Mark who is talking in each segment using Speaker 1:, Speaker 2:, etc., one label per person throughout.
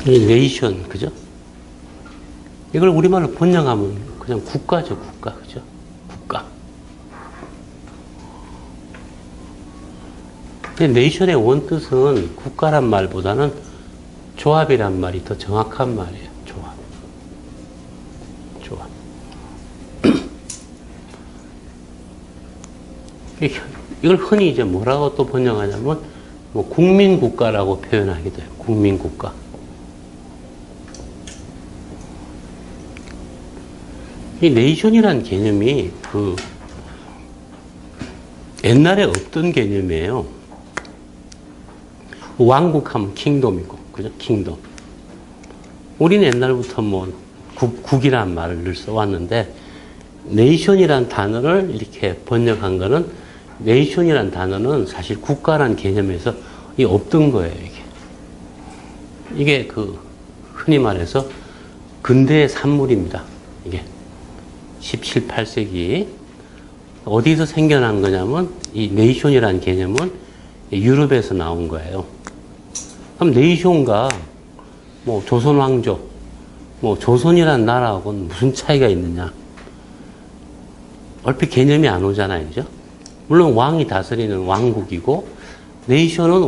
Speaker 1: 이 네이션, 그죠? 이걸 우리말로 번역하면 그냥 국가죠, 국가, 그죠? 국가. 근데 네이션의 원뜻은 국가란 말보다는 조합이란 말이 더 정확한 말이에요. 조합. 조합. 이걸 흔히 이제 뭐라고 또 번역하냐면, 뭐 국민국가라고 표현하기도 해요. 국민국가. 이 네이션이라는 개념이 옛날에 없던 개념이에요. 왕국하면 킹덤이고, 그죠? 킹덤. 우리는 옛날부터 뭐 국이라는 말을 늘 써왔는데, 네이션이라는 단어를 이렇게 번역한 거는, 네이션이라는 단어는 사실 국가라는 개념에서 없던 거예요, 이게 흔히 말해서 근대의 산물입니다. 이게 17, 18세기 어디서 생겨난 거냐면 이 네이션이라는 개념은 유럽에서 나온 거예요. 그럼 네이션과 뭐 조선 왕조, 뭐 조선이라는 나라하고는 무슨 차이가 있느냐? 얼핏 개념이 안 오잖아요, 그죠? 물론 왕이 다스리는 왕국이고 네이션은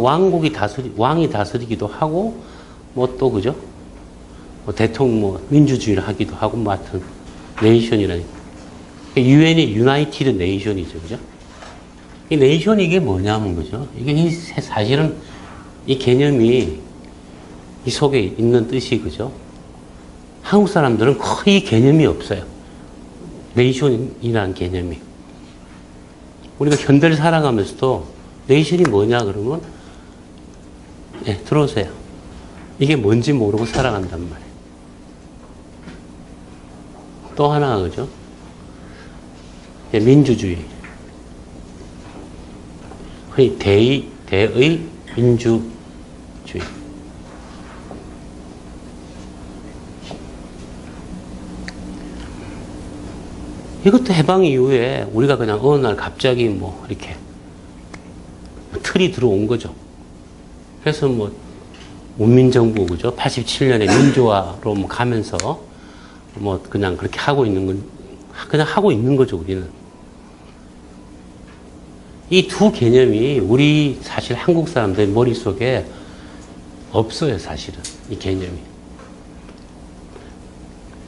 Speaker 1: 왕이 다스리기도 하고 뭐 또 그죠? 뭐 대통령 뭐 민주주의를 하기도 하고 뭐 하여튼 네이션이라니. 유엔이 유나이티드 네이션이죠, 그죠? 이 네이션 이게 뭐냐면 그죠? 이게 사실은 이 개념이 이 속에 있는 뜻이 그죠? 한국 사람들은 거의 개념이 없어요. 네이션이라는 개념이. 우리가 현대를 살아가면서도 네이션이 뭐냐 그러면 네, 들어오세요. 이게 뭔지 모르고 살아간단 말이에요. 또 하나가 그죠? 민주주의. 흔히 대의 민주주의. 이것도 해방 이후에 우리가 그냥 어느 날 갑자기 뭐 이렇게 틀이 들어온 거죠. 그래서 뭐 문민정부 그죠? 87년에 민주화로 뭐 가면서 뭐 그냥 그렇게 하고 있는 건 그냥 하고 있는 거죠, 우리는. 이 두 개념이 우리 사실 한국 사람들 머릿속에 없어요, 사실은. 이 개념이.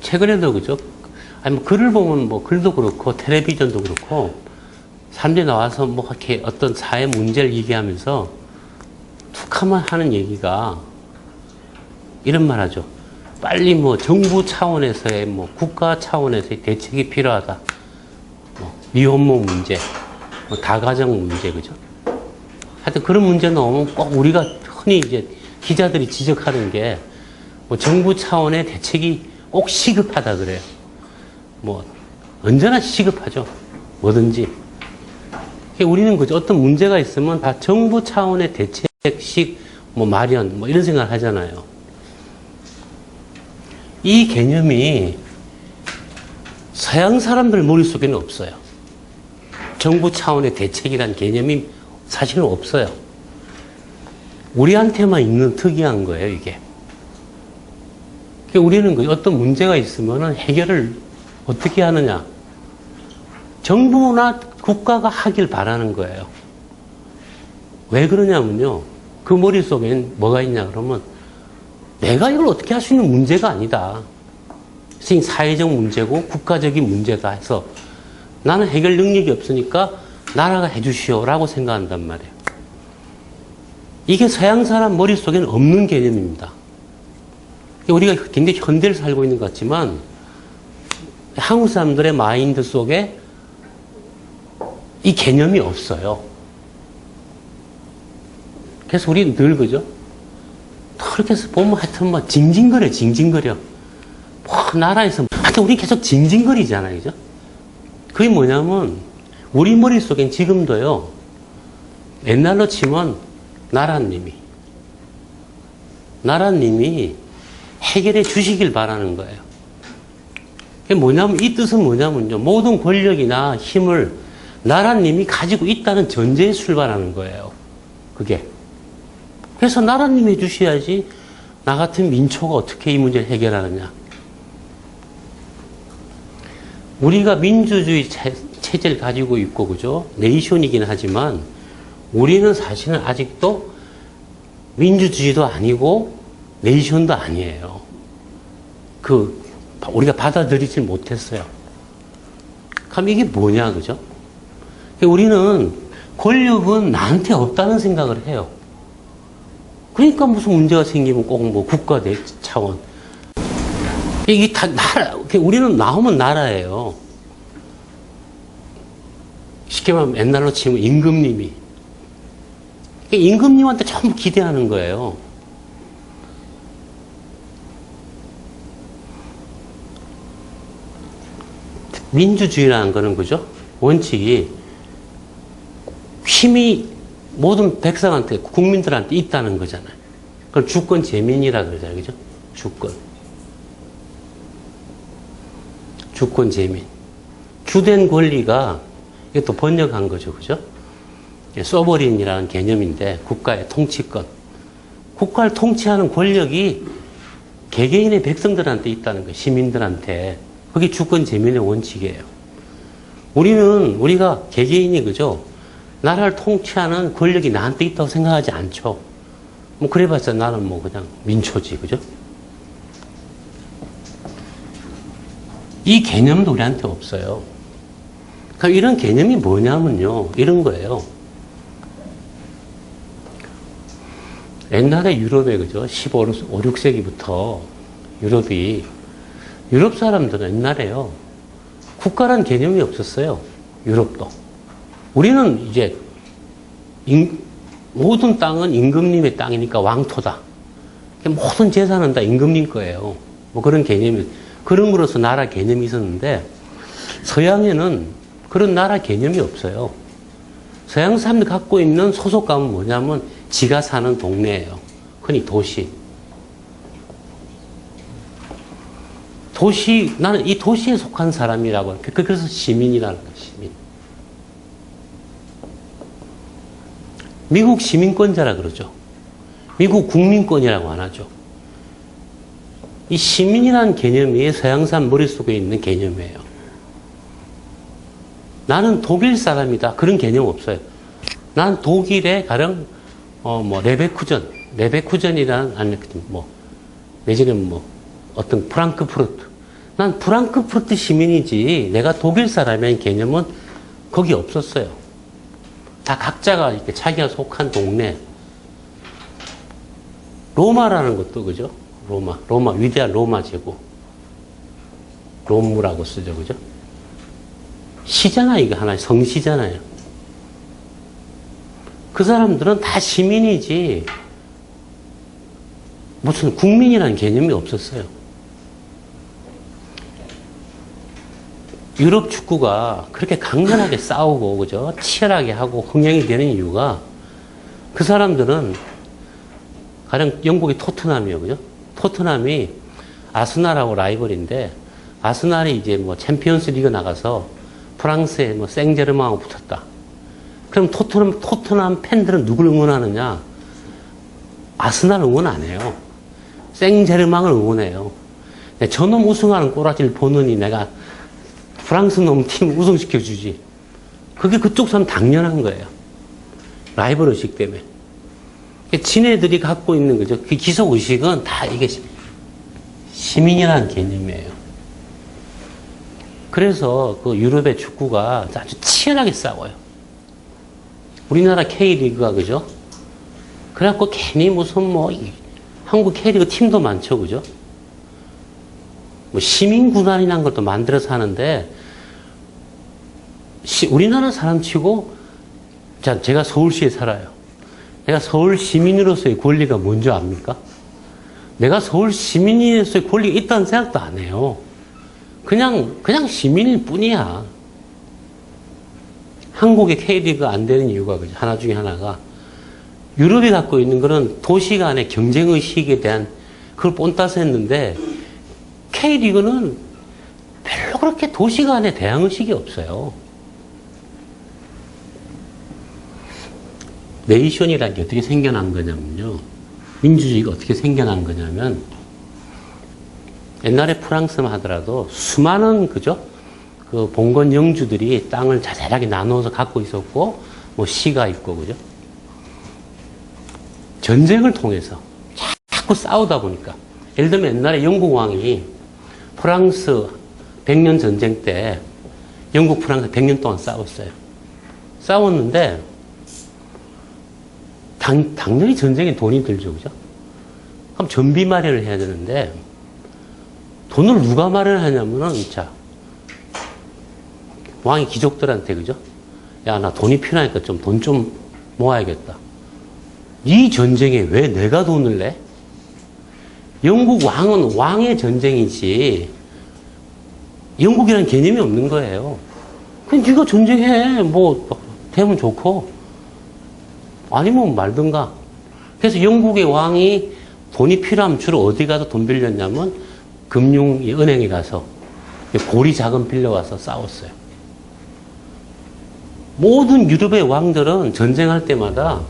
Speaker 1: 최근에도 그죠? 아니 뭐 글을 보면 뭐 글도 그렇고 텔레비전도 그렇고 사람들이 나와서 뭐 이렇게 어떤 사회 문제를 얘기하면서 툭 하면 하는 얘기가 이런 말 하죠. 빨리 뭐 정부 차원에서의 뭐 국가 차원에서의 대책이 필요하다. 뭐 미혼모 문제, 뭐 다가정 문제, 그죠? 하여튼 그런 문제 나오면 꼭 우리가 흔히 이제 기자들이 지적하는 게 뭐 정부 차원의 대책이 꼭 시급하다 그래요. 뭐 언제나 시급하죠. 뭐든지. 우리는 그죠? 어떤 문제가 있으면 다 정부 차원의 대책식 뭐 마련 뭐 이런 생각을 하잖아요. 이 개념이 서양 사람들 머릿속에는 없어요. 정부 차원의 대책이라는 개념이 사실은 없어요. 우리한테만 있는 특이한 거예요, 이게. 우리는 어떤 문제가 있으면 해결을 어떻게 하느냐. 정부나 국가가 하길 바라는 거예요. 왜 그러냐면요. 그 머릿속엔 뭐가 있냐 그러면 내가 이걸 어떻게 할 수 있는 문제가 아니다. 사회적 문제고 국가적인 문제다 해서 나는 해결 능력이 없으니까 나라가 해주시오라고 생각한단 말이에요. 이게 서양 사람 머릿속에는 없는 개념입니다. 우리가 굉장히 현대를 살고 있는 것 같지만 한국 사람들의 마인드 속에 이 개념이 없어요. 그래서 우리는 늘 그죠? 그렇게 해서 보면 하여튼 뭐 징징거려. 뭐 나라에서 하여튼 우리 계속 징징거리잖아요, 그죠? 그게 뭐냐면 우리 머릿속엔 지금도요. 옛날로 치면 나라님이 해결해 주시길 바라는 거예요. 그게 뭐냐면 이 뜻은 뭐냐면요. 모든 권력이나 힘을 나라님이 가지고 있다는 전제에 출발하는 거예요. 그게. 그래서 나라님이 해주셔야지 나 같은 민초가 어떻게 이 문제를 해결하느냐. 우리가 민주주의 체제를 가지고 있고, 그죠? 네이션이긴 하지만, 우리는 사실은 아직도 민주주의도 아니고, 네이션도 아니에요. 우리가 받아들이질 못했어요. 그럼 이게 뭐냐, 그죠? 우리는 권력은 나한테 없다는 생각을 해요. 그러니까 무슨 문제가 생기면 꼭 뭐 국가 내 차원. 이게 다 나라, 우리는 나오면 나라예요. 쉽게 말하면 옛날로 치면 임금님이. 임금님한테 전부 기대하는 거예요. 민주주의라는 거는, 그죠? 원칙이 힘이 모든 백성한테, 국민들한테 있다는 거잖아요. 그걸 주권 재민이라 그러잖아요. 그죠? 주권. 주권 재민. 주된 권리가, 이것도 번역한 거죠. 그죠? 소버린이라는 개념인데, 국가의 통치권. 국가를 통치하는 권력이 개개인의 백성들한테 있다는 거예요. 시민들한테. 그게 주권 재민의 원칙이에요. 우리가 개개인이, 그죠? 나라를 통치하는 권력이 나한테 있다고 생각하지 않죠. 뭐, 그래봤자 나는 뭐 그냥 민초지, 그죠? 이 개념도 우리한테 없어요. 그럼 이런 개념이 뭐냐면요. 이런 거예요. 옛날에 유럽에, 그죠? 15, 16세기부터 유럽 사람들은 옛날에요. 국가란 개념이 없었어요. 유럽도. 우리는 이제 모든 땅은 임금님의 땅이니까 왕토다. 모든 재산은 다 임금님 거예요. 뭐 그런 개념이, 그럼으로써 나라 개념이 있었는데, 서양에는 그런 나라 개념이 없어요. 서양 사람들 갖고 있는 소속감은 뭐냐면 지가 사는 동네예요. 흔히 도시. 나는 이 도시에 속한 사람이라고. 그래서 시민이라는 거예요, 시민. 미국 시민권자라 그러죠. 미국 국민권이라고 안 하죠. 이 시민이라는 개념이 서양 사람 머릿속에 있는 개념이에요. 나는 독일 사람이다. 그런 개념 없어요. 난 독일의 가령, 레베쿠전이라는, 아니, 내지는 어떤 프랑크푸르트. 난 프랑크푸르트 시민이지, 내가 독일 사람이라는 개념은 거기 없었어요. 다 각자가 이렇게 자기가 속한 동네. 로마라는 것도, 그죠? 로마, 위대한 로마 제국. 롬무라고 쓰죠, 그죠? 시잖아, 이거 하나의 성시잖아요. 그 사람들은 다 시민이지, 무슨 국민이라는 개념이 없었어요. 유럽 축구가 그렇게 강렬하게 싸우고, 그죠? 치열하게 하고 흥행이 되는 이유가, 그 사람들은, 가령 영국의 토트넘이요, 그죠? 토트넘이 아스날하고 라이벌인데, 아스날이 이제 챔피언스 리그 나가서 프랑스의 생제르맹하고 붙었다. 그럼 토트넘 팬들은 누굴 응원하느냐? 아스날 응원 안 해요. 생제르맹을 응원해요. 저놈 우승하는 꼬라지를 보느니 내가 프랑스 놈 팀 우승시켜주지. 그게 그쪽 사람 당연한 거예요. 라이벌 의식 때문에. 지네들이 갖고 있는 거죠. 그 기속 의식은 다 이게 시민이라는 개념이에요. 그래서 그 유럽의 축구가 아주 치열하게 싸워요. 우리나라 K리그가, 그죠? 그래갖고 괜히 무슨 한국 K리그 팀도 많죠, 그죠? 시민구단이라는 것도 만들어서 하는데, 우리나라 사람 치고, 제가 서울시에 살아요. 내가 서울 시민으로서의 권리가 뭔지 압니까? 내가 서울 시민으로서의 권리가 있다는 생각도 안 해요. 그냥 시민일 뿐이야. 한국의 K리그가 안 되는 이유가 그죠? 하나 중에 하나가, 유럽이 갖고 있는 거는 도시 간의 경쟁의식에 대한 그걸 뽐따서 했는데, K리그는 별로 그렇게 도시 간의 대항의식이 없어요. 네이션이라는 게 어떻게 생겨난 거냐면요. 민주주의가 어떻게 생겨난 거냐면, 옛날에 프랑스만 하더라도 수많은, 그죠? 그 봉건 영주들이 땅을 자잘하게 나누어서 갖고 있었고, 뭐 시가 있고, 그죠? 전쟁을 통해서 자꾸 싸우다 보니까, 예를 들면 옛날에 영국 왕이 프랑스 100년 전쟁 때 영국 프랑스 100년 동안 싸웠어요. 싸웠는데 당연히 전쟁에 돈이 들죠, 그죠? 그럼 전비 마련을 해야 되는데 돈을 누가 마련하냐면은, 자, 왕이 귀족들한테, 그죠? 야, 나 돈이 필요하니까 좀 돈 좀 모아야겠다. 이 전쟁에 왜 내가 돈을 내? 영국 왕은 왕의 전쟁이지 영국이라는 개념이 없는 거예요. 그냥 네가 전쟁해. 뭐 되면 좋고 아니면 말든가. 그래서 영국의 왕이 돈이 필요하면 주로 어디 가서 돈 빌렸냐면 은행에 가서 고리 자금 빌려와서 싸웠어요. 모든 유럽의 왕들은 전쟁할 때마다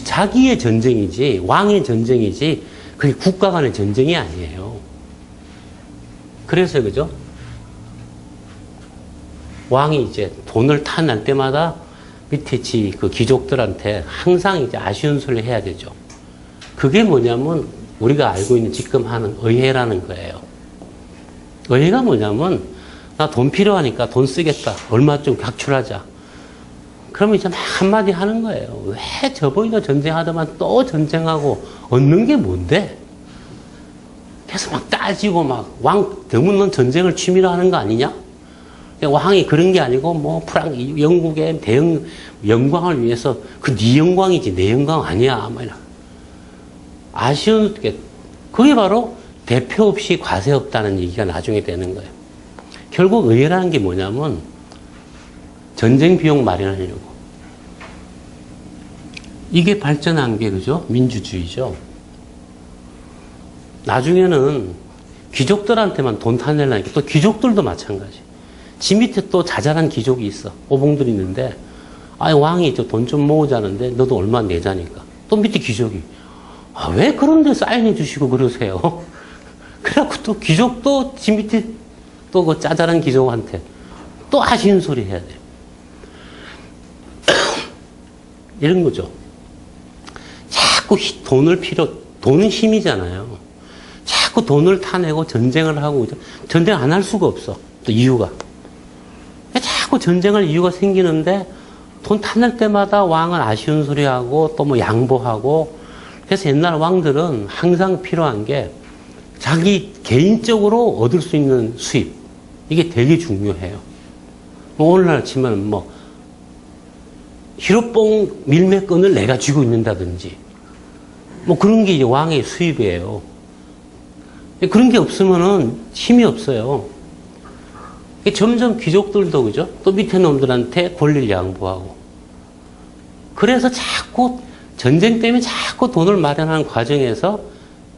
Speaker 1: 자기의 전쟁이지 왕의 전쟁이지 그게 국가 간의 전쟁이 아니에요. 그래서 그죠? 왕이 이제 돈을 타낼 때마다 밑에 그 귀족들한테 항상 이제 아쉬운 소리를 해야 되죠. 그게 뭐냐면 우리가 알고 있는 지금 하는 의회라는 거예요. 의회가 뭐냐면 나 돈 필요하니까 돈 쓰겠다. 얼마 좀 각출하자. 그러면 이제 막 한마디 하는 거예요. 왜 저번에도 전쟁하더만 또 전쟁하고 얻는 게 뭔데? 그래서 막 따지고 막 왕 때문에 넌 전쟁을 취미로 하는 거 아니냐? 왕이 그런 게 아니고 뭐 영국의 대영 영광을 위해서 그 네 영광이지 내 영광 아니야. 막 아쉬운 게 그게 바로 대표 없이 과세 없다는 얘기가 나중에 되는 거예요. 결국 의회라는 게 뭐냐면 전쟁 비용 마련하려고. 이게 발전한 게 그죠? 민주주의죠. 나중에는 귀족들한테만 돈 타내려니까 또 귀족들도 마찬가지. 지 밑에 또 자잘한 귀족이 있어. 오봉들이 있는데 아 왕이 돈 좀 모으자는데 너도 얼마 내자니까. 또 밑에 귀족이 아, 왜 그런 데 사인해 주시고 그러세요? 그래갖고 또 귀족도 지 밑에 또 그 짜잘한 귀족한테 또 아쉬운 소리 해야 돼요. 이런 거죠. 자꾸 돈은 힘이잖아요. 자꾸 돈을 타내고 전쟁을 하고, 전쟁 안 할 수가 없어. 또 이유가. 자꾸 전쟁할 이유가 생기는데, 돈 타낼 때마다 왕은 아쉬운 소리 하고, 또 뭐 양보하고, 그래서 옛날 왕들은 항상 필요한 게, 자기 개인적으로 얻을 수 있는 수입. 이게 되게 중요해요. 뭐 오늘날 치면 뭐, 히로뽕 밀매건을 내가 쥐고 있는다든지, 뭐 그런 게 이제 왕의 수입이에요. 그런 게 없으면은 힘이 없어요. 점점 귀족들도 그죠? 또 밑에 놈들한테 권리를 양보하고. 그래서 자꾸 전쟁 때문에 자꾸 돈을 마련하는 과정에서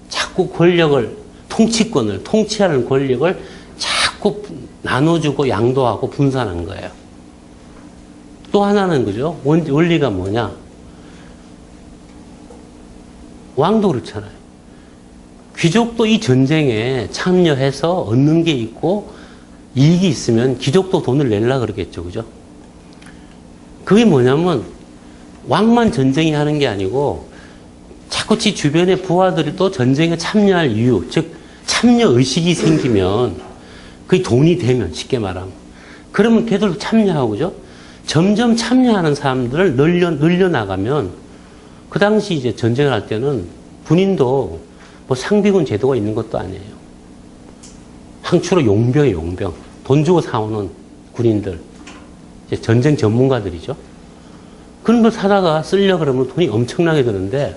Speaker 1: 자꾸 권력을, 통치권을, 통치하는 권력을 자꾸 나눠주고 양도하고 분산한 거예요. 또 하나는 그죠? 원리가 뭐냐? 왕도 그렇잖아요. 귀족도 이 전쟁에 참여해서 얻는 게 있고 이익이 있으면 귀족도 돈을 내려고 그러겠죠. 그죠? 그게 뭐냐면 왕만 전쟁이 하는 게 아니고 자꾸 지 주변의 부하들이 또 전쟁에 참여할 이유, 즉 참여 의식이 생기면 그게 돈이 되면 쉽게 말하면 그러면 걔들도 참여하고 그죠? 점점 참여하는 사람들을 늘려나가면 그 당시 이제 전쟁을 할 때는 군인도 뭐 상비군 제도가 있는 것도 아니에요. 항추로 용병이에요, 용병. 돈 주고 사오는 군인들. 이제 전쟁 전문가들이죠. 그런 걸 사다가 쓰려고 그러면 돈이 엄청나게 드는데,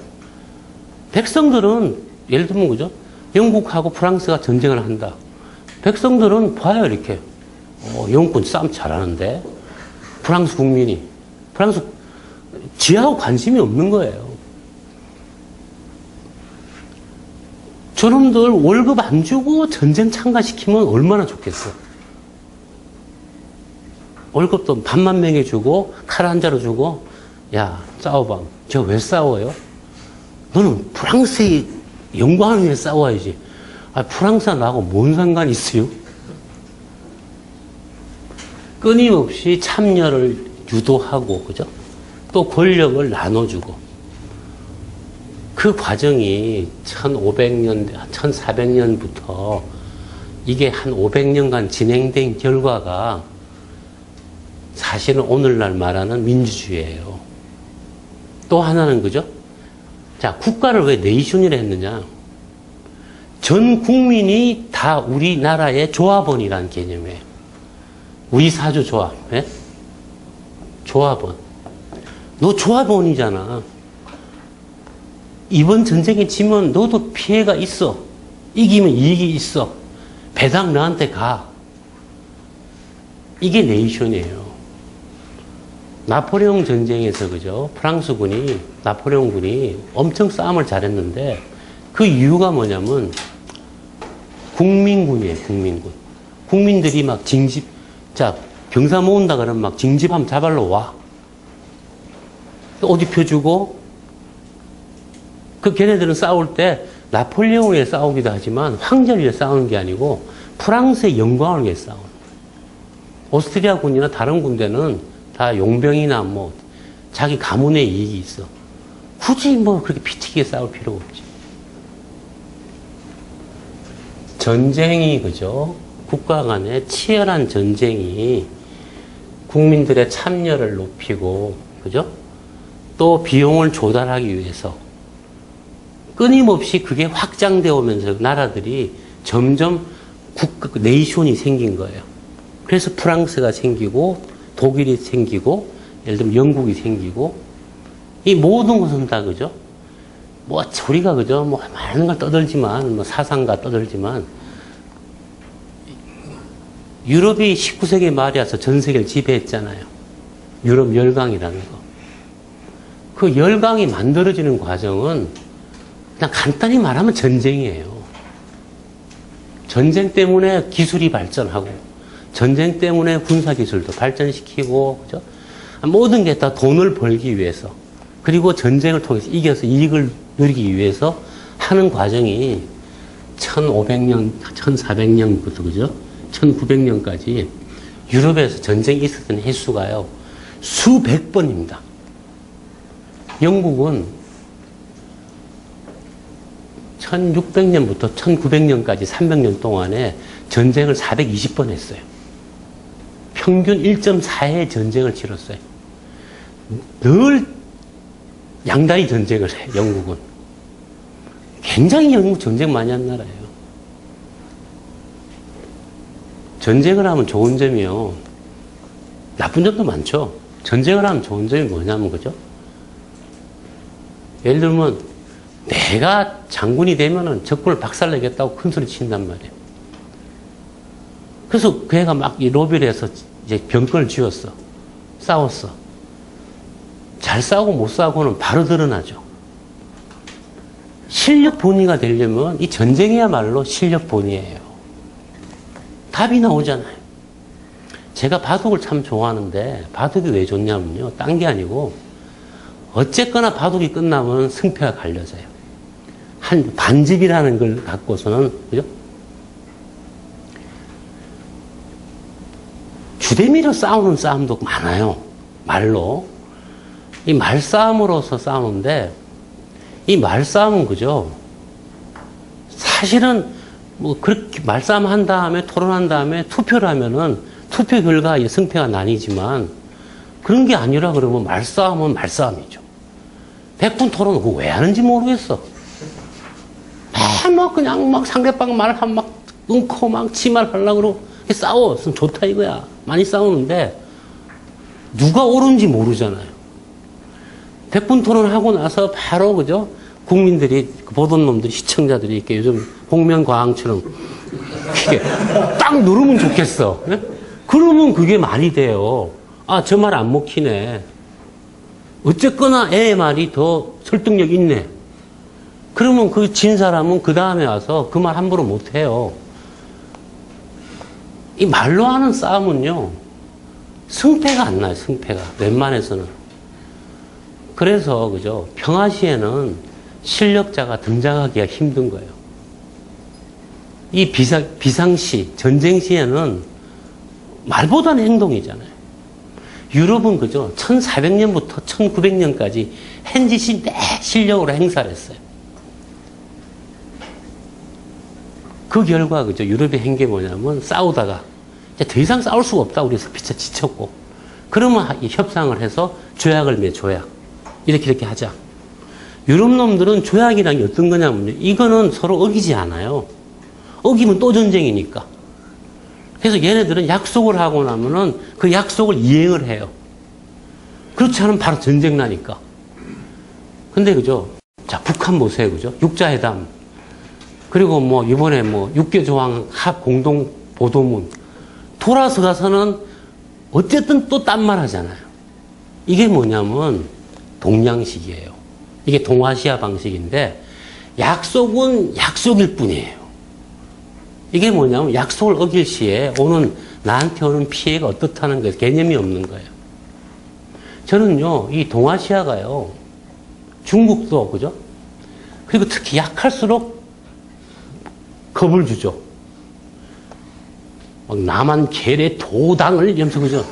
Speaker 1: 백성들은, 예를 들면 그죠? 영국하고 프랑스가 전쟁을 한다. 백성들은 봐요, 이렇게. 영국군 싸움 잘하는데, 프랑스 국민이. 프랑스, 지하고 관심이 없는 거예요. 저놈들 월급 안 주고 전쟁 참가시키면 얼마나 좋겠어. 월급도 반만 명에 주고 칼 한 자루 주고 야 싸워봐. 저 왜 싸워요? 너는 프랑스의 영광을 위해 싸워야지. 아, 프랑스와 나하고 뭔 상관이 있어요? 끊임없이 참여를 유도하고, 그죠? 또 권력을 나눠주고. 그 과정이 1500년, 1400년부터 이게 한 500년간 진행된 결과가 사실은 오늘날 말하는 민주주의예요. 또 하나는 그죠? 자, 국가를 왜 네이션이라 했느냐? 전 국민이 다 우리나라의 조합원이라는 개념이에요. 우리 사주 조합. 예? 조합원. 너 조합원이잖아. 이번 전쟁에 지면 너도 피해가 있어. 이기면 이익이 있어. 배당 너한테 가. 이게 네이션이에요. 나폴레옹 전쟁에서 그죠? 프랑스군이, 나폴레옹군이 엄청 싸움을 잘했는데 그 이유가 뭐냐면 국민군이에요, 국민군. 국민들이 막 징집, 자, 병사 모은다 그러면 막 징집하면 자발로 와. 옷 입혀주고, 그 걔네들은 싸울 때 나폴레옹을 위해 싸우기도 하지만 황제를 위해 싸우는 게 아니고 프랑스의 영광을 위해 싸우는. 오스트리아 군이나 다른 군대는 다 용병이나 뭐 자기 가문의 이익이 있어. 굳이 뭐 그렇게 피 튀게 싸울 필요가 없지. 전쟁이 그죠? 국가 간의 치열한 전쟁이 국민들의 참여를 높이고 그죠? 또 비용을 조달하기 위해서 끊임없이 그게 확장되어 오면서 나라들이 점점 네이션이 생긴 거예요. 그래서 프랑스가 생기고 독일이 생기고 예를 들면 영국이 생기고 이 모든 것은 다 그죠? 뭐 우리가 그죠? 뭐 많은 걸 떠들지만 뭐 사상가 떠들지만 유럽이 19세기 말에 와서 전 세계를 지배했잖아요. 유럽 열강이라는 거. 그 열강이 만들어지는 과정은 그냥 간단히 말하면 전쟁이에요. 전쟁 때문에 기술이 발전하고, 전쟁 때문에 군사기술도 발전시키고, 그죠? 모든 게 다 돈을 벌기 위해서, 그리고 전쟁을 통해서 이겨서 이익을 누리기 위해서 하는 과정이 1500년, 1400년부터, 그죠? 1900년까지 유럽에서 전쟁이 있었던 횟수가요, 수백 번입니다. 영국은 1600년부터 1900년까지 300년 동안에 전쟁을 420번 했어요. 평균 1.4회 전쟁을 치렀어요. 늘 양다리 전쟁을 해, 영국은. 굉장히 영국 전쟁 많이 한 나라예요. 전쟁을 하면 좋은 점이요. 나쁜 점도 많죠. 전쟁을 하면 좋은 점이 뭐냐면, 그죠? 예를 들면, 내가 장군이 되면은 적군을 박살내겠다고 큰 소리 친단 말이에요. 그래서 그 애가 막 이 로비를 해서 이제 병권을 쥐었어. 싸웠어. 잘 싸우고 못 싸우고는 바로 드러나죠. 실력 본위가 되려면 이 전쟁이야말로 실력 본위예요. 답이 나오잖아요. 제가 바둑을 참 좋아하는데 바둑이 왜 좋냐면요. 딴 게 아니고 어쨌거나 바둑이 끝나면 승패가 갈려져요. 한 반집이라는 걸 갖고서는 그죠? 주대미로 싸우는 싸움도 많아요. 말로. 이 말싸움으로서 싸우는데 이 말싸움은 그죠? 사실은 뭐 그렇게 말싸움 한 다음에 토론한 다음에 투표를 하면은 투표 결과 승패가 나뉘지만 그런 게 아니라 그러면 말싸움은 말싸움이죠. 백분 토론 그거 왜 하는지 모르겠어. 막 그냥 막 상대방 말하면 막 끊고 막 치말하려고 그러고 싸워. 좋다 이거야. 많이 싸우는데 누가 옳은지 모르잖아요. 백분 토론하고 나서 바로 그죠? 국민들이 보던 놈들이 시청자들이 이렇게 요즘 복면가왕처럼 이렇게 딱 누르면 좋겠어. 네? 그러면 그게 말이 돼요. 아, 저 말 안 먹히네. 어쨌거나 애의 말이 더 설득력 있네. 그러면 그 진 사람은 그 다음에 와서 그 말 함부로 못 해요. 이 말로 하는 싸움은요, 승패가 안 나요, 승패가. 웬만해서는. 그래서, 그죠. 평화시에는 실력자가 등장하기가 힘든 거예요. 이 비상시, 전쟁시에는 말보다는 행동이잖아요. 유럽은 그죠? 1400년부터 1900년까지 hen짓이 내 실력으로 행사를 했어요. 그 결과 그죠? 유럽이 한 게 뭐냐면 싸우다가 이제 더 이상 싸울 수가 없다. 우리 피차 지쳤고. 그러면 협상을 해서 조약을 맺어. 조약. 이렇게 하자. 유럽 놈들은 조약이라는 게 어떤 거냐면요. 이거는 서로 어기지 않아요. 어기면 또 전쟁이니까. 그래서 얘네들은 약속을 하고 나면은 그 약속을 이행을 해요. 그렇지 않으면 바로 전쟁 나니까. 근데 그죠? 자, 북한 보세요. 그죠? 육자회담. 그리고 뭐 이번에 뭐 6개 조항 합 공동 보도문. 돌아서 가서는 어쨌든 또 딴 말 하잖아요. 이게 뭐냐면 동양식이에요. 이게 동아시아 방식인데 약속은 약속일 뿐이에요. 이게 뭐냐면 약속을 어길 시에 나한테 오는 피해가 어떻다는 거 개념이 없는 거예요. 저는요, 이 동아시아가요, 중국도, 그죠? 그리고 특히 약할수록 겁을 주죠. 막 남한 계례 도당을 이러면서, 그죠?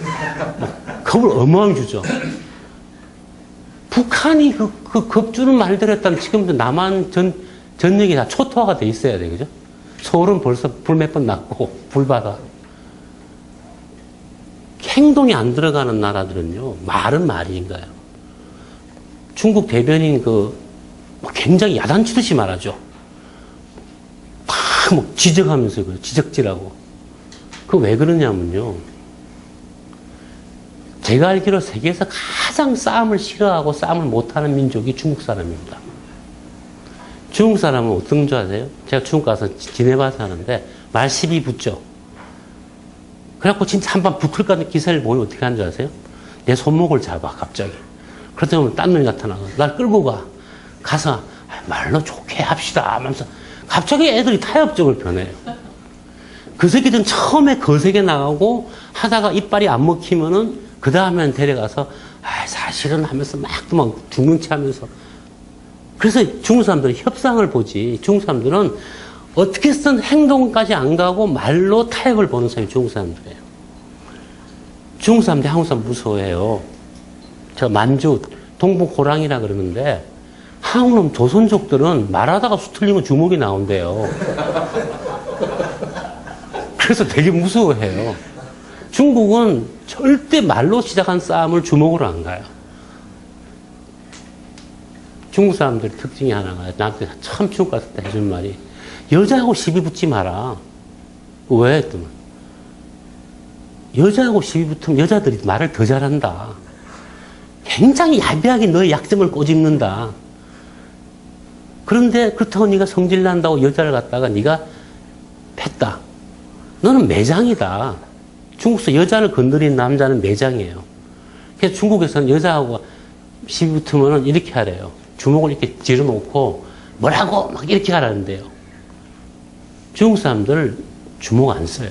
Speaker 1: 겁을 어마어마하게 주죠. 북한이 그 겁주는 말대로 했다면 지금도 남한 전역이 다 초토화가 돼 있어야 돼, 그죠? 서울은 벌써 불 몇 번 났고, 불바다. 행동이 안 들어가는 나라들은요, 말은 말인 거예요. 중국 대변인 굉장히 야단치듯이 말하죠. 막 지적하면서, 지적질하고. 왜 그러냐면요. 제가 알기로 세계에서 가장 싸움을 싫어하고 싸움을 못하는 민족이 중국 사람입니다. 중국 사람은 어떤 줄 아세요? 제가 중국 가서 지내봐서 하는데 말 시비 붙죠. 그래갖고 진짜 한번 붙을 것 같은 기세를 보이면 어떻게 하는 줄 아세요? 내 손목을 잡아 갑자기. 그러다 딴 놈이 나타나고 날 끌고 가서 말로 좋게 합시다 하면서 갑자기 애들이 타협적으로 변해요. 그 새끼들은 처음에 거세게 나가고 하다가 이빨이 안 먹히면은 그 다음에는 데려가서 사실은 하면서 막 둥근치 하면서. 그래서 중국 사람들은 협상을 보지. 중국 사람들은 어떻게 쓴 행동까지 안 가고 말로 타협을 보는 사람이 중국 사람들이에요. 중국 사람들이 한국 사람 무서워해요. 저 만주 동북호랑이라 그러는데 한국놈 조선족들은 말하다가 수틀리면 주먹이 나온대요. 그래서 되게 무서워해요. 중국은 절대 말로 시작한 싸움을 주먹으로 안 가요. 중국 사람들 특징이 하나가 나한테 참 중국 갔을 때 해준 말이 여자하고 시비 붙지 마라. 왜? 했더니 여자하고 시비 붙으면 여자들이 말을 더 잘한다. 굉장히 야비하게 너의 약점을 꼬집는다. 그런데 그렇다고 네가 성질 난다고 여자를 갖다가 네가 팼다. 너는 매장이다. 중국에서 여자를 건드린 남자는 매장이에요. 그래서 중국에서는 여자하고 시비 붙으면 이렇게 하래요. 주먹을 이렇게 쥐어놓고 뭐라고 막 이렇게 하라는데요. 중국 사람들 주먹 안 써요.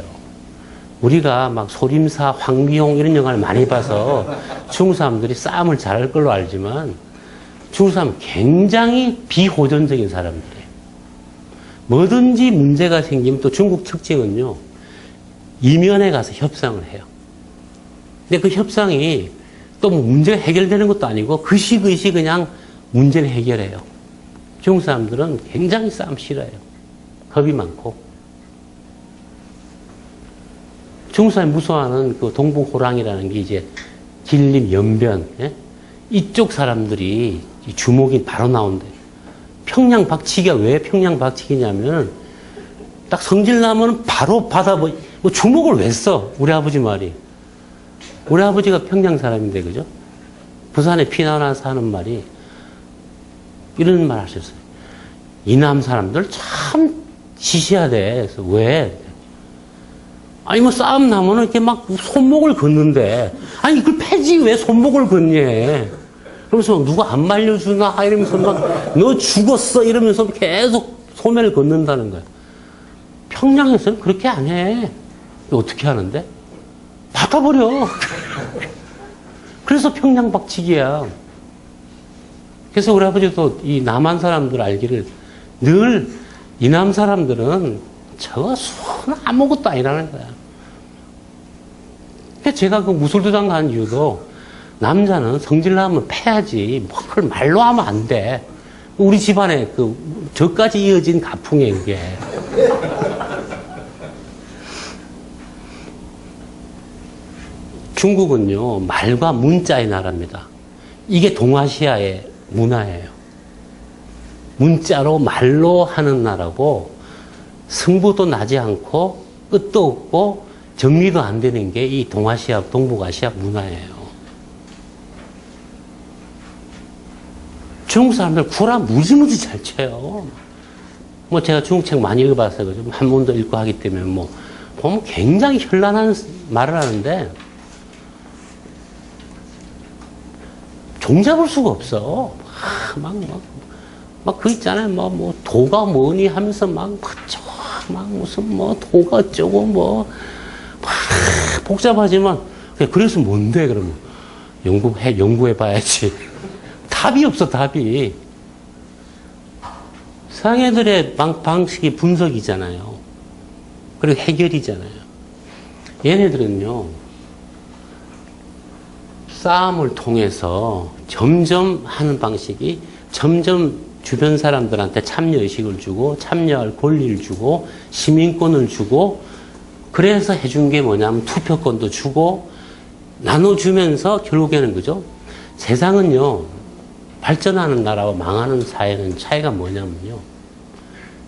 Speaker 1: 우리가 막 소림사, 황비용 이런 영화를 많이 봐서 중국 사람들이 싸움을 잘할 걸로 알지만 중국 사람은 굉장히 비호전적인 사람들이에요. 뭐든지 문제가 생기면 또 중국 특징은요. 이면에 가서 협상을 해요. 근데 그 협상이 또 뭐 문제가 해결되는 것도 아니고 그시그시 그냥 문제를 해결해요. 중국 사람들은 굉장히 싸움 싫어해요. 겁이 많고. 중국 사람이 무서워하는 그 동북호랑이라는 게 이제 길림, 연변, 예? 이쪽 사람들이 주목이 바로 나온대. 평양 박치기가 왜 평양 박치기냐면 딱 성질나면 바로 받아 뭐 주목을 왜 써? 우리 아버지 말이. 우리 아버지가 평양 사람인데 그죠? 부산에 피난와서 하는 말이 이런 말 하셨어요. 이남 사람들 참 시시하대. 그래서 왜? 아니 뭐 싸움 나면은 이렇게 막 손목을 걷는데 아니 그걸 패지 왜 손목을 걷냐? 그러면서 누가 안 말려주나 이러면서 막 너 죽었어 이러면서 계속 소매를 걷는다는 거야. 평양에서는 그렇게 안 해. 어떻게 하는데? 받아버려. 그래서 평양 박치기야. 그래서 우리 아버지도 이 남한 사람들 알기를 늘 이남 사람들은 저거 손 아무것도 아니라는 거야. 근데 제가 그 무술도장 간 이유도 남자는 성질나면 패야지 그걸 말로 하면 안 돼. 우리 집안에 저까지 이어진 가풍이에요, 그게. 중국은요, 말과 문자의 나라입니다. 이게 동아시아의 문화예요. 문자로 말로 하는 나라고 승부도 나지 않고 끝도 없고 정리도 안 되는 게 이 동아시아, 동북아시아 문화예요. 중국 사람들 구라 무지무지 잘 쳐요. 뭐 제가 중국 책 많이 읽어봤어요. 그죠? 한문도 읽고 하기 때문에 뭐 보면 굉장히 현란한 말을 하는데 종잡을 수가 없어. 막 그 있잖아요. 뭐 도가 뭐니 하면서 막 무슨 뭐 도가 어쩌고 뭐 복잡하지만 그래서 뭔데 그러면 연구해 봐야지. 답이 없어, 답이. 상해들의 방식이 분석이잖아요. 그리고 해결이잖아요. 얘네들은요, 싸움을 통해서 점점 하는 방식이 점점 주변 사람들한테 참여의식을 주고, 참여할 권리를 주고, 시민권을 주고, 그래서 해준 게 뭐냐면 투표권도 주고, 나눠주면서 결국에는 그죠? 세상은요, 발전하는 나라와 망하는 사회는 차이가 뭐냐면요.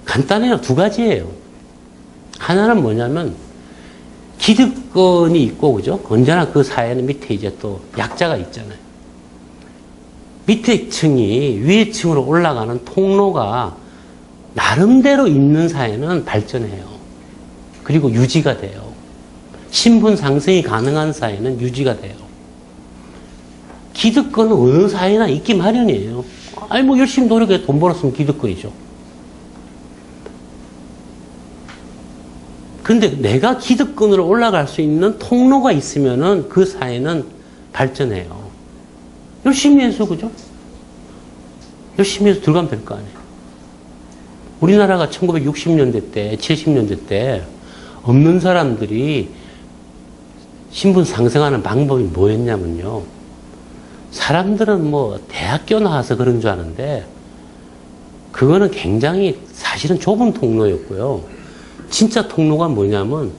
Speaker 1: 간단해요. 두 가지예요. 하나는 뭐냐면 기득권이 있고, 그죠? 언제나 그 사회는 밑에 이제 또 약자가 있잖아요. 밑에 층이 위에 층으로 올라가는 통로가 나름대로 있는 사회는 발전해요. 그리고 유지가 돼요. 신분 상승이 가능한 사회는 유지가 돼요. 기득권은 어느 사회나 있기 마련이에요. 아니, 뭐, 열심히 노력해 돈 벌었으면 기득권이죠. 근데 내가 기득권으로 올라갈 수 있는 통로가 있으면은 그 사회는 발전해요. 열심히 해서, 그죠? 열심히 해서 들어가면 될 거 아니에요. 우리나라가 1960년대 때, 70년대 때 없는 사람들이 신분 상승하는 방법이 뭐였냐면요. 사람들은 뭐 대학교 나와서 그런 줄 아는데 그거는 굉장히 사실은 좁은 통로였고요. 진짜 통로가 뭐냐면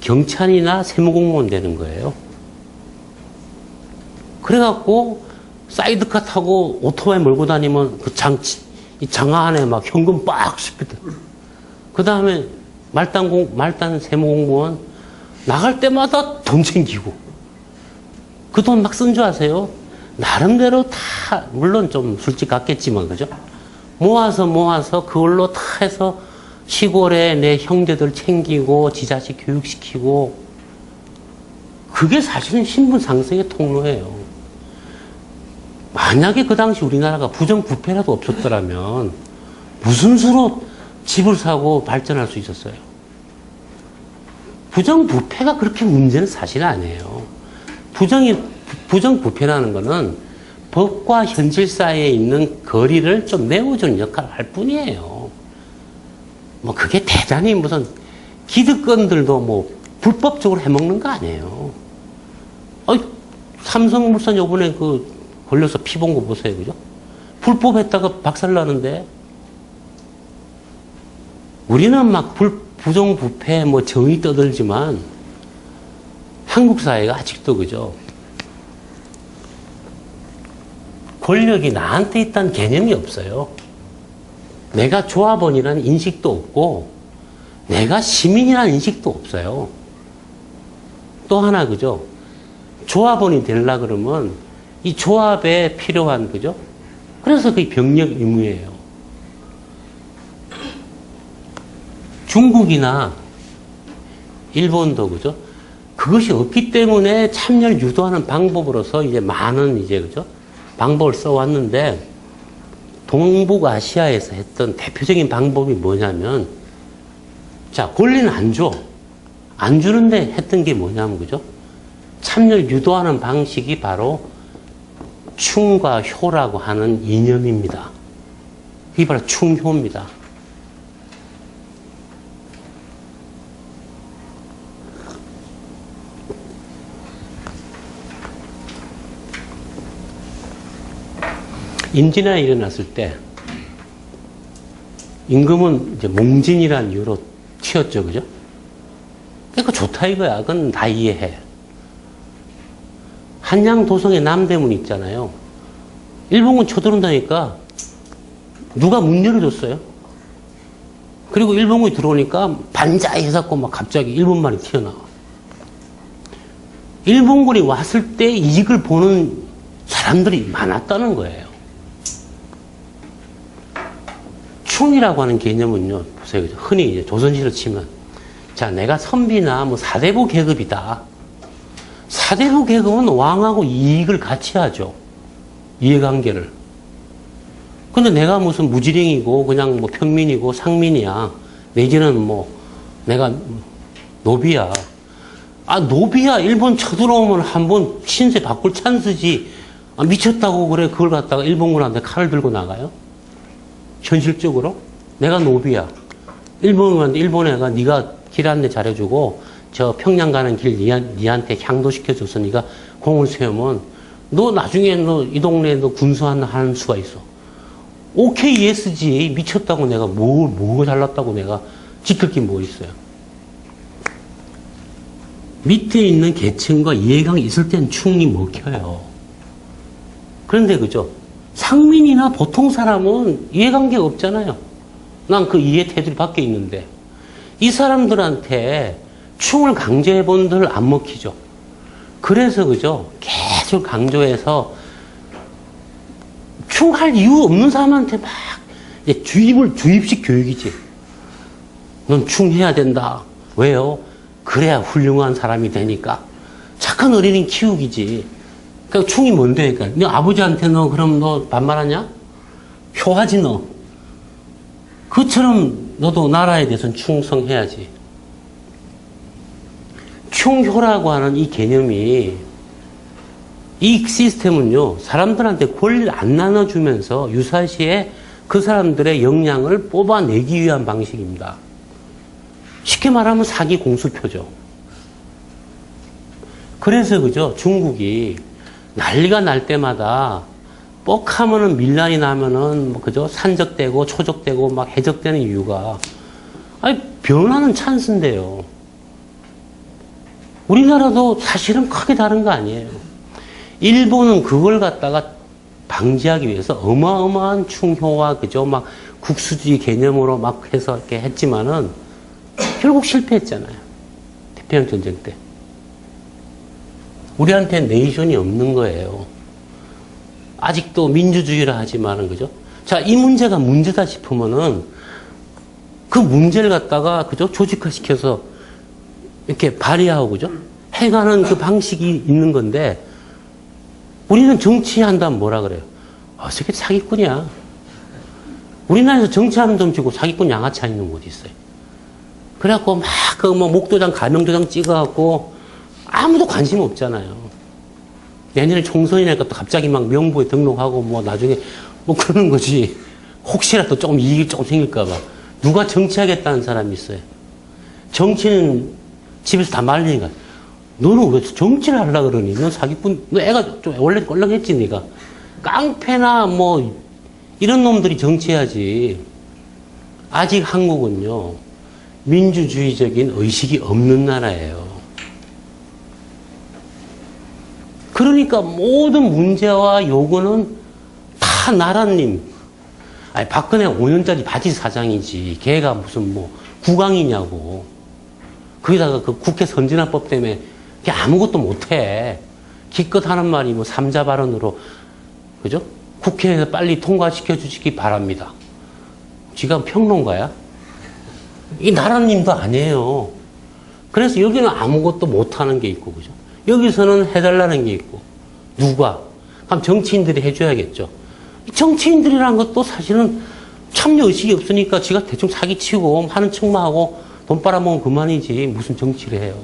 Speaker 1: 경찰이나 세무공무원 되는 거예요. 그래갖고 사이드카 타고 오토바이 몰고 다니면 그 이 장화 안에 막 현금 빡 씹히다. 그 다음에 말단 세무공무원 나갈 때마다 돈 챙기고 그 돈 막 쓴 줄 아세요? 나름대로 다 물론 좀 술집 같겠지만 그죠? 모아서 그걸로 다 해서 시골에 내 형제들 챙기고 지자식 교육시키고 그게 사실은 신분 상승의 통로예요. 만약에 그 당시 우리나라가 부정부패라도 없었더라면 무슨 수로 집을 사고 발전할 수 있었어요? 부정부패가 그렇게 문제는 사실 아니에요. 부정부패라는 거는 법과 현실 사이에 있는 거리를 좀 메워주는 역할을 할 뿐이에요. 뭐 그게 대단히 무슨 기득권들도 뭐 불법적으로 해먹는 거 아니에요. 삼성물산 요번에 걸려서 피 본 거 보세요. 그죠? 불법했다가 박살나는데 우리는 막 부정부패 뭐 정의 떠들지만 한국 사회가 아직도 그죠? 권력이 나한테 있다는 개념이 없어요. 내가 조합원이라는 인식도 없고 내가 시민이라는 인식도 없어요. 또 하나 그죠? 조합원이 되려고 그러면 이 조합에 필요한 그죠? 그래서 그게 병력 의무예요. 중국이나 일본도 그죠? 그것이 없기 때문에 참여를 유도하는 방법으로서 이제 많은 이제 그죠? 방법을 써왔는데 동북아시아에서 했던 대표적인 방법이 뭐냐면 자, 권리는 안 줘. 안 주는데 했던 게 뭐냐면 그죠? 참여를 유도하는 방식이 바로 충과 효라고 하는 이념입니다. 이게 바로 충효입니다. 임진왜란이 일어났을 때 임금은 이제 몽진이라는 이유로 튀었죠, 그죠? 그러니까 좋다 이거야. 그건 다 이해해. 한양 도성에 남대문 있잖아요. 일본군 쳐들어온다니까 누가 문 열어줬어요? 그리고 일본군이 들어오니까 반자이 해갖고 막 갑자기 일본말이 튀어나와. 일본군이 왔을 때 이익을 보는 사람들이 많았다는 거예요. 충이라고 하는 개념은요, 보세요. 흔히 이제 조선시대로 치면, 자, 내가 선비나 뭐 사대부 계급이다. 사대부 계급은 왕하고 이익을 같이 하죠. 이해관계를. 근데 내가 무슨 무지랭이고, 그냥 뭐 평민이고, 상민이야. 내지는 뭐, 내가 노비야. 아, 노비야. 일본 쳐들어오면 한번 신세 바꿀 찬스지. 아, 미쳤다고 그래. 그걸 갖다가 일본군한테 칼을 들고 나가요? 현실적으로 내가 노비야. 일본 애가 네가 길 안내 잘해주고 저 평양 가는 길 니한테 향도시켜줘서 네가 공을 세우면 너 나중에 너 이 동네에 너 군수하는 수가 있어. 오케이 예스지. 미쳤다고 내가 뭐 잘났다고 내가 지킬 게 뭐 있어요. 밑에 있는 계층과 이해관계 있을 땐 충이 먹혀요. 그런데 그죠? 상민이나 보통 사람은 이해관계가 없잖아요. 난 그 이해 태도를 밖에 있는데 이 사람들한테 충을 강조해본들 안 먹히죠. 그래서 그죠? 계속 강조해서 충할 이유 없는 사람한테 막 이제 주입식 교육이지. 넌 충해야 된다. 왜요? 그래야 훌륭한 사람이 되니까. 착한 어린이 키우기지. 그러니까 충이 뭔데? 그러니까 너 아버지한테 너 그럼 너 반말하냐? 효하지 너. 그처럼 너도 나라에 대해서는 충성해야지. 충효라고 하는 이 개념이 이 시스템은요 사람들한테 권리를 안 나눠주면서 유사시에 그 사람들의 역량을 뽑아내기 위한 방식입니다. 쉽게 말하면 사기 공수표죠. 그래서 그죠 중국이 난리가 날 때마다 뻑하면은 밀란이 나면은 뭐 그죠 산적되고 초적되고 막 해적되는 이유가 아니 변화는 찬스인데요. 우리나라도 사실은 크게 다른 거 아니에요. 일본은 그걸 갖다가 방지하기 위해서 어마어마한 충효와 그죠 막 국수주의 개념으로 막 해서 이렇게 했지만은 결국 실패했잖아요. 태평양 전쟁 때. 우리한테 네이션이 없는 거예요. 아직도 민주주의라 하지만은, 그죠? 자, 이 문제가 문제다 싶으면은, 그 문제를 갖다가, 그죠? 조직화시켜서, 이렇게 발휘하고, 그죠? 해가는 그 방식이 있는 건데, 우리는 정치한다면 뭐라 그래요? 저게 사기꾼이야. 우리나라에서 정치하는 돈 치고 사기꾼 양아치 있는 곳이 있어요. 그래갖고 막, 목도장, 가명도장 찍어갖고, 아무도 관심 없잖아요. 내년에 총선이니까 또 갑자기 막 명부에 등록하고 뭐 나중에 뭐 그러는 거지. 혹시라도 조금 이익이 조금 생길까봐. 누가 정치하겠다는 사람이 있어요. 정치는 집에서 다 말리니까. 너는 왜 정치를 하려고 그러니? 넌 사기꾼, 너 애가 좀 원래 꼴랑했지, 네가. 깡패나 뭐 이런 놈들이 정치해야지. 아직 한국은요, 민주주의적인 의식이 없는 나라예요. 그러니까 모든 문제와 요구는 다 나라님. 아니, 박근혜 5년짜리 바지 사장이지. 걔가 무슨 뭐 국왕이냐고. 거기다가 그 국회 선진화법 때문에 걔 아무것도 못해. 기껏 하는 말이 뭐 삼자 발언으로, 그죠? 국회에서 빨리 통과시켜 주시기 바랍니다. 지가 평론가야? 이 나라님도 아니에요. 그래서 여기는 아무것도 못하는 게 있고, 그죠? 여기서는 해달라는 게 있고. 누가? 그럼 정치인들이 해줘야겠죠. 정치인들이란 것도 사실은 참여의식이 없으니까 지가 대충 사기치고 하는 척만 하고 돈 빨아먹으면 그만이지. 무슨 정치를 해요.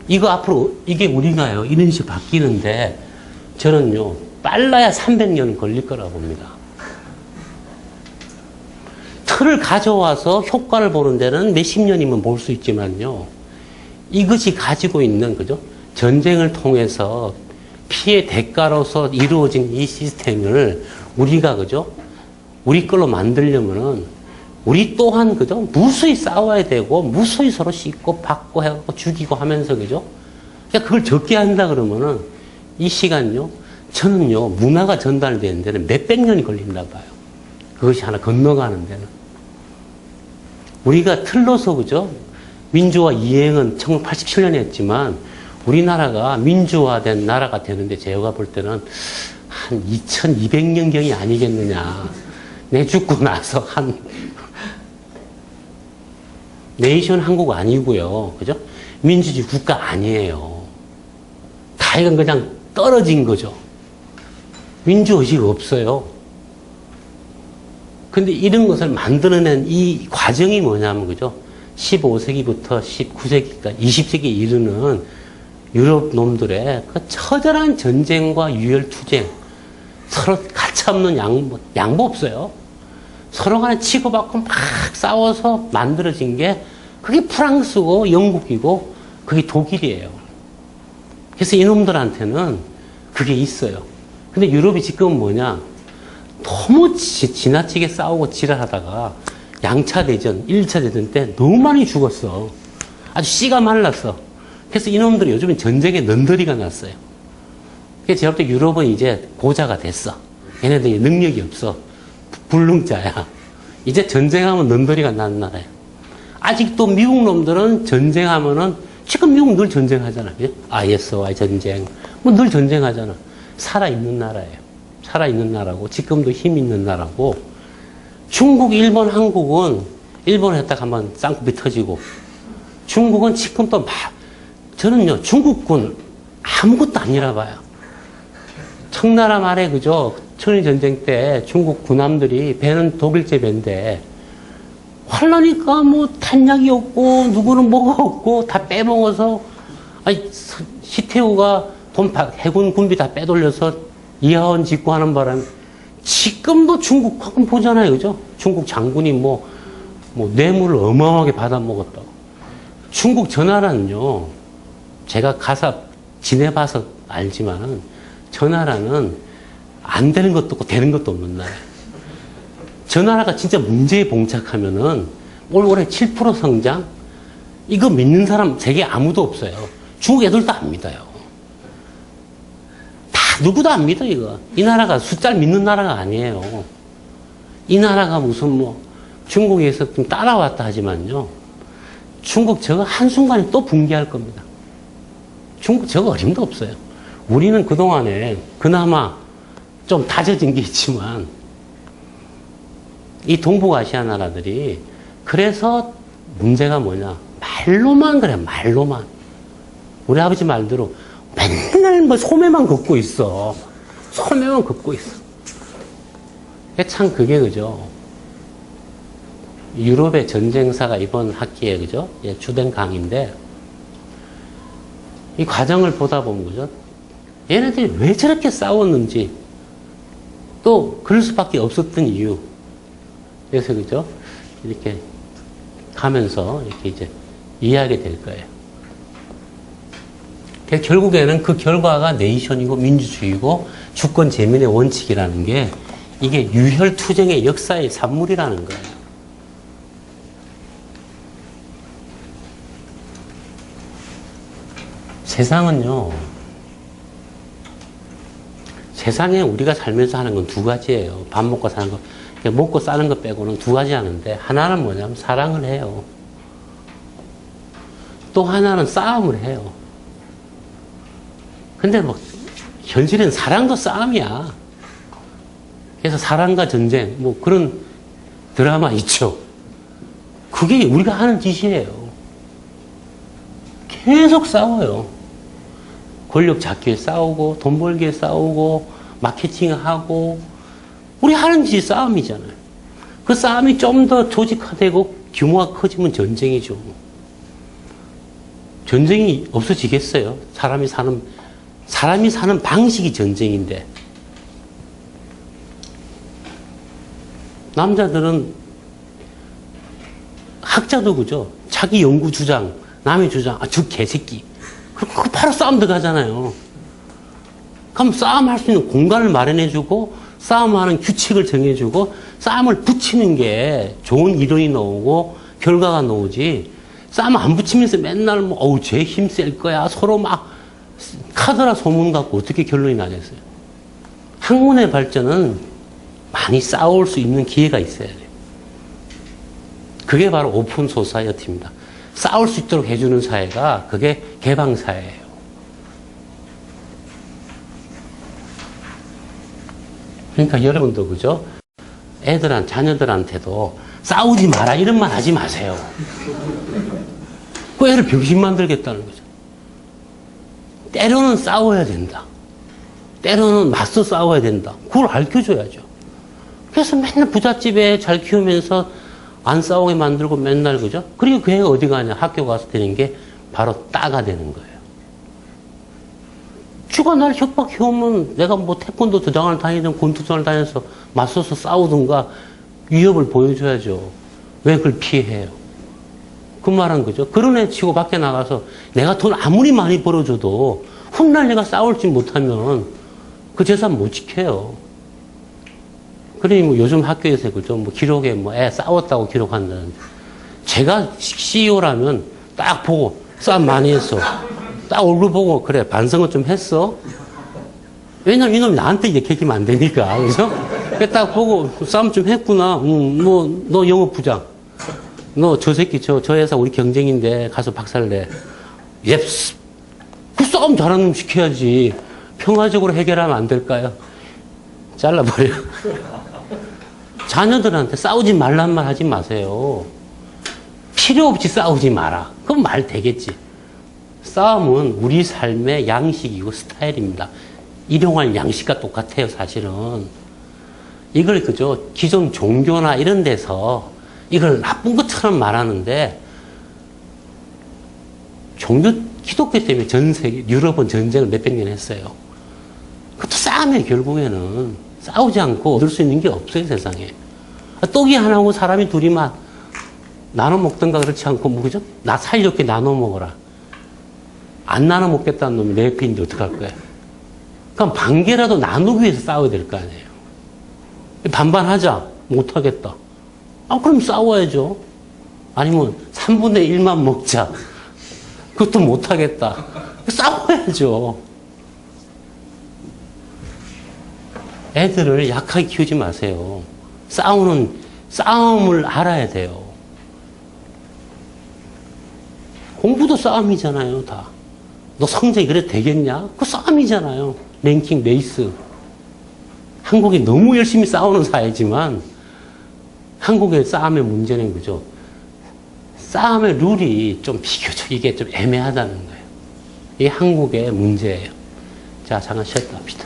Speaker 1: 이거 앞으로, 이게 우리가요, 이런 식으로 바뀌는데 저는요, 빨라야 300년 걸릴 거라고 봅니다. 틀을 가져와서 효과를 보는 데는 몇십 년이면 볼 수 있지만요. 이것이 가지고 있는, 그죠? 전쟁을 통해서 피해 대가로서 이루어진 이 시스템을 우리가, 그죠? 우리 걸로 만들려면은 우리 또한, 그죠? 무수히 싸워야 되고, 무수히 서로 씻고 받고 해갖고 죽이고 하면서, 그죠? 그러니까 그걸 적게 한다 그러면은 이 시간요, 저는요, 문화가 전달되는 데는 몇백 년이 걸린다 봐요. 그것이 하나 건너가는 데는. 우리가 틀로서, 그죠? 민주화 이행은 1987년에 했지만, 우리나라가 민주화된 나라가 되는데 제가 볼 때는 한 2200년경이 아니겠느냐. 내 죽고 나서 네이션 한국 아니고요. 그죠? 민주주의 국가 아니에요. 다 이건 그냥 떨어진 거죠. 민주의식 없어요. 근데 이런 것을 만들어낸 이 과정이 뭐냐면, 그죠? 15세기부터 19세기까지, 20세기에 이르는 유럽 놈들의 그 처절한 전쟁과 유혈투쟁, 서로 가차없는 양보 없어요. 서로 간에 치고받고 막 싸워서 만들어진 게 그게 프랑스고 영국이고 그게 독일이에요. 그래서 이놈들한테는 그게 있어요. 근데 유럽이 지금은 뭐냐? 너무 지나치게 싸우고 지랄하다가 양차 대전, 1차 대전 때 너무 많이 죽었어. 아주 씨가 말랐어. 그래서 이놈들이 요즘엔 전쟁에 넌더리가 났어요. 그래서 제가 볼 때 유럽은 이제 고자가 됐어. 얘네들이 능력이 없어. 불능자야. 이제 전쟁하면 넌더리가 난 나라야. 아직도 미국 놈들은 전쟁하면은, 지금 미국 늘 전쟁하잖아. IS와의 전쟁. 뭐 늘 전쟁하잖아. 살아있는 나라예요. 살아있는 나라고, 지금도 힘 있는 나라고, 중국, 일본, 한국은, 일본 했다가 한번 쌍코피 터지고, 중국은 지금 또 저는요, 중국군 아무것도 아니라 봐요. 청나라 말에, 그죠? 천일전쟁 때 중국 군함들이 배는 독일제 배인데, 환라니까 뭐 탄약이 없고, 누구는 뭐가 없고, 다 빼먹어서, 아니, 시태우가 해군 군비 다 빼돌려서 이하원 짓고 하는 바람에, 지금도 중국 가끔 보잖아요, 그죠? 중국 장군이 뭐 뇌물을 어마어마하게 받아먹었다고. 중국 저 나라는요, 제가 가서 지내봐서 알지만은, 저 나라는 안 되는 것도 없고 되는 것도 없는 나라예요. 저 나라가 진짜 문제에 봉착하면은 올해 7% 성장? 이거 믿는 사람 세계 아무도 없어요. 중국 애들도 안 믿어요. 다 누구도 안 믿어 이거. 이 나라가 숫자를 믿는 나라가 아니에요. 이 나라가 무슨 뭐 중국에서 좀 따라왔다 하지만요. 중국 저거 한순간에 또 붕괴할 겁니다. 중국 저거 어림도 없어요. 우리는 그동안에 그나마 좀 다져진 게 있지만 이 동북아시아 나라들이 그래서 문제가 뭐냐. 말로만 그래, 말로만. 우리 아버지 말대로 맨날 뭐 소매만 걷고 있어. 소매만 걷고 있어. 참 그게 그죠. 유럽의 전쟁사가 이번 학기에 그죠. 예, 주된 강의인데 이 과정을 보다 보면 그죠. 얘네들이 왜 저렇게 싸웠는지 또 그럴 수밖에 없었던 이유. 그래서 그죠. 이렇게 가면서 이렇게 이제 이해하게 될 거예요. 결국에는 그 결과가 네이션이고 민주주의고 주권 재민의 원칙이라는 게 이게 유혈투쟁의 역사의 산물이라는 거예요. 세상은요, 세상에 우리가 살면서 하는 건 두 가지예요. 밥 먹고 사는 거, 먹고 사는 거 빼고는 두 가지 하는데, 하나는 뭐냐면 사랑을 해요. 또 하나는 싸움을 해요. 근데 뭐, 현실은 사랑도 싸움이야. 그래서 사랑과 전쟁, 뭐 그런 드라마 있죠. 그게 우리가 하는 짓이에요. 계속 싸워요. 권력 잡기에 싸우고, 돈 벌기에 싸우고, 마케팅하고, 우리 하는 짓이 싸움이잖아요. 그 싸움이 좀 더 조직화되고 규모가 커지면 전쟁이죠. 전쟁이 없어지겠어요? 사람이 사는 방식이 전쟁인데. 남자들은 학자도 그죠. 자기 연구 주장, 남의 주장, 저 개새끼. 그럼 바로 싸움 들어가잖아요. 그럼 싸움할 수 있는 공간을 마련해주고, 싸움하는 규칙을 정해주고, 싸움을 붙이는 게 좋은 이론이 나오고, 결과가 나오지. 싸움 안 붙이면서 맨날 뭐, 어우, 쟤 힘 셀 거야. 서로 막, 카더라 소문 갖고 어떻게 결론이 나겠어요. 학문의 발전은 많이 싸울 수 있는 기회가 있어야 돼요. 그게 바로 오픈 소사이어티입니다. 싸울 수 있도록 해주는 사회가 그게 개방사회예요. 그러니까 여러분도 그죠? 자녀들한테도 싸우지 마라 이런 말 하지 마세요. 그 애를 병신 만들겠다는 거죠. 때로는 싸워야 된다. 때로는 맞서 싸워야 된다. 그걸 알려줘야죠. 그래서 맨날 부잣집에 잘 키우면서 안 싸우게 만들고 맨날 그죠? 그리고 그 애가 어디 가냐? 학교 가서 되는 게 바로 따가 되는 거예요. 주가 날 협박해오면 내가 뭐 태권도 도장을 다니든 권투장을 다녀서 맞서서 싸우든가 위협을 보여줘야죠. 왜 그걸 피해요? 그 말은 그죠? 그런 애 치고 밖에 나가서 내가 돈 아무리 많이 벌어줘도 훗날 내가 싸울지 못하면 그 재산 못 지켜요. 그러니 뭐 요즘 학교에서 그죠? 뭐 기록에 뭐 애 싸웠다고 기록한다는데. 제가 CEO라면 딱 보고 싸움 많이 했어. 딱 얼굴 보고 그래 반성은 좀 했어. 왜냐면 이놈이 나한테 이렇게 얘기하면 안 되니까. 그죠? 딱 보고 싸움 좀 했구나. 너 영업부장. 너 저 새끼 저 회사 우리 경쟁인데 가서 박살내. 예. 그 싸움 잘하는 놈 시켜야지. 평화적으로 해결하면 안 될까요? 잘라버려. 자녀들한테 싸우지 말란 말 하지 마세요. 필요 없이 싸우지 마라. 그럼 말 되겠지. 싸움은 우리 삶의 양식이고 스타일입니다. 일용할 양식과 똑같아요, 사실은. 이걸 그죠? 기존 종교나 이런 데서 이걸 나쁜 것처럼 말하는데, 기독교 때문에 전 세계, 유럽은 전쟁을 몇백 년 했어요. 그것도 싸움에 결국에는 싸우지 않고 얻을 수 있는 게 없어요, 세상에. 떡이 하나고 사람이 둘이만 나눠 먹던가 그렇지 않고, 뭐, 그죠? 나 사이좋게 나눠 먹어라. 안 나눠 먹겠다는 놈이 내 옆에 있는데 어떡할 거야? 그럼 반 개라도 나누기 위해서 싸워야 될 거 아니에요. 반반하자. 못하겠다. 그럼 싸워야죠. 아니면 3분의 1만 먹자. 그것도 못하겠다. 싸워야죠. 애들을 약하게 키우지 마세요. 싸움을 알아야 돼요. 공부도 싸움이잖아요, 다. 너 성적이 그래 되겠냐? 그거 싸움이잖아요. 랭킹 레이스. 한국이 너무 열심히 싸우는 사회지만 한국의 싸움의 문제는 그죠? 싸움의 룰이 좀 비교적 이게 좀 애매하다는 거예요. 이게 한국의 문제예요. 자, 잠깐 쉬었다 합시다.